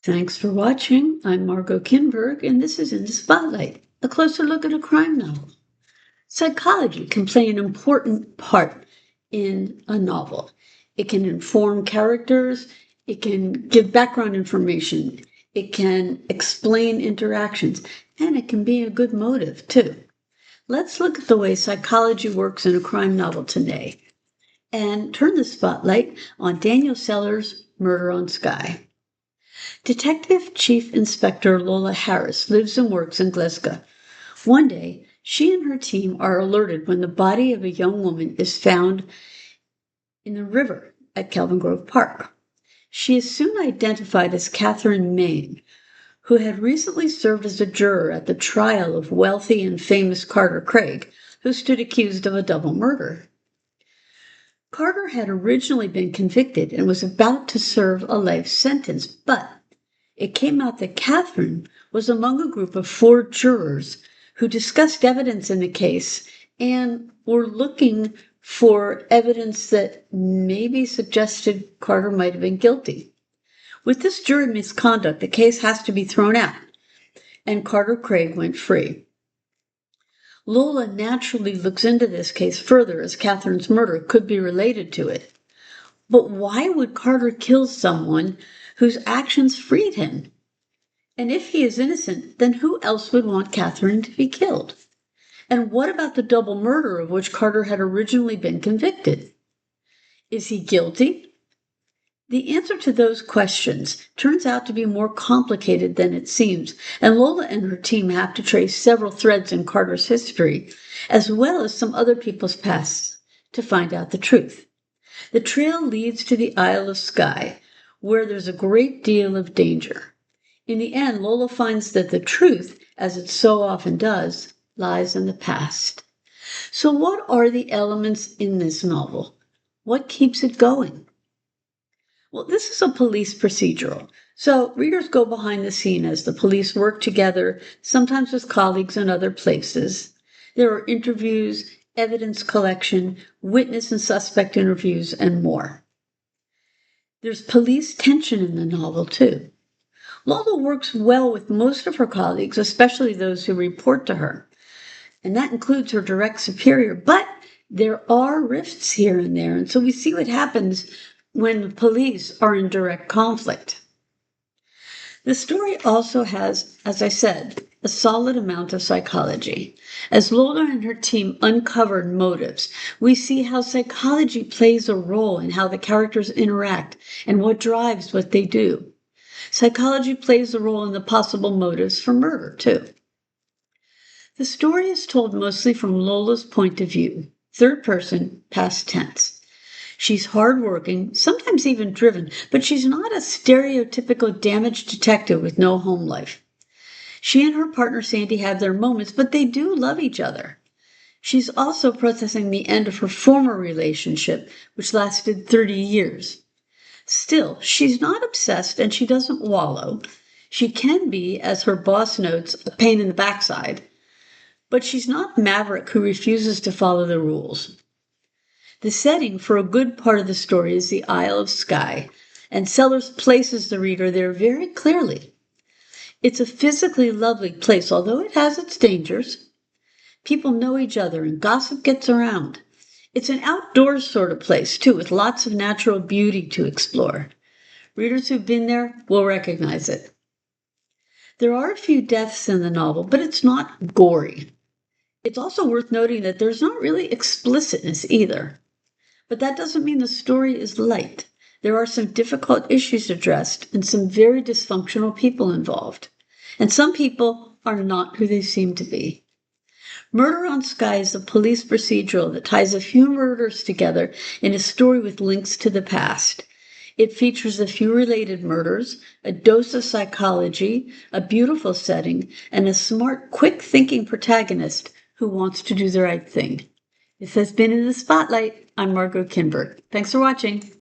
Thanks for watching. I'm Margot Kinberg, and this is In the Spotlight, a closer look at a crime novel. Psychology can play an important part in a novel. It can inform characters, it can give background information, it can explain interactions, and it can be a good motive, too. Let's look at the way psychology works in a crime novel today and turn the spotlight on Daniel Sellers' Murder on Skye. Detective Chief Inspector Lola Harris lives and works in Glasgow. One day, she and her team are alerted when the body of a young woman is found in the river at Kelvin Grove Park. She is soon identified as Catherine Main, who had recently served as a juror at the trial of wealthy and famous Carter Craig, who stood accused of a double murder. Carter had originally been convicted and was about to serve a life sentence, but it came out that Catherine was among a group of 4 jurors who discussed evidence in the case and were looking for evidence that maybe suggested Carter might have been guilty. With this jury misconduct, the case has to be thrown out, and Carter Craig went free. Lola naturally looks into this case further as Catherine's murder could be related to it. But why would Carter kill someone whose actions freed him? And if he is innocent, then who else would want Catherine to be killed? And what about the double murder of which Carter had originally been convicted? Is he guilty? The answer to those questions turns out to be more complicated than it seems, and Lola and her team have to trace several threads in Carter's history, as well as some other people's pasts, to find out the truth. The trail leads to the Isle of Skye, where there's a great deal of danger. In the end, Lola finds that the truth, as it so often does, lies in the past. So what are the elements in this novel? What keeps it going? Well, this is a police procedural. So readers go behind the scene as the police work together, sometimes with colleagues in other places. There are interviews, evidence collection, witness and suspect interviews, and more. There's police tension in the novel, too. Lola works well with most of her colleagues, especially those who report to her, and that includes her direct superior. But there are rifts here and there, and so we see what happens when the police are in direct conflict. The story also has, as I said, a solid amount of psychology. As Lola and her team uncovered motives, we see how psychology plays a role in how the characters interact and what drives what they do. Psychology plays a role in the possible motives for murder, too. The story is told mostly from Lola's point of view, third person, past tense. She's hardworking, sometimes even driven, but she's not a stereotypical damaged detective with no home life. She and her partner Sandy have their moments, but they do love each other. She's also processing the end of her former relationship, which lasted 30 years. Still, she's not obsessed and she doesn't wallow. She can be, as her boss notes, a pain in the backside. But she's not Maverick who refuses to follow the rules. The setting for a good part of the story is the Isle of Skye, and Sellers places the reader there very clearly. It's a physically lovely place, although it has its dangers. People know each other and gossip gets around. It's an outdoors sort of place, too, with lots of natural beauty to explore. Readers who've been there will recognize it. There are a few deaths in the novel, but it's not gory. It's also worth noting that there's not really explicitness either. But that doesn't mean the story is light. There are some difficult issues addressed and some very dysfunctional people involved. And some people are not who they seem to be. Murder on Skye is a police procedural that ties a few murders together in a story with links to the past. It features a few related murders, a dose of psychology, a beautiful setting, and a smart, quick-thinking protagonist who wants to do the right thing. This has been In the Spotlight. I'm Margot Kinberg. Thanks for watching.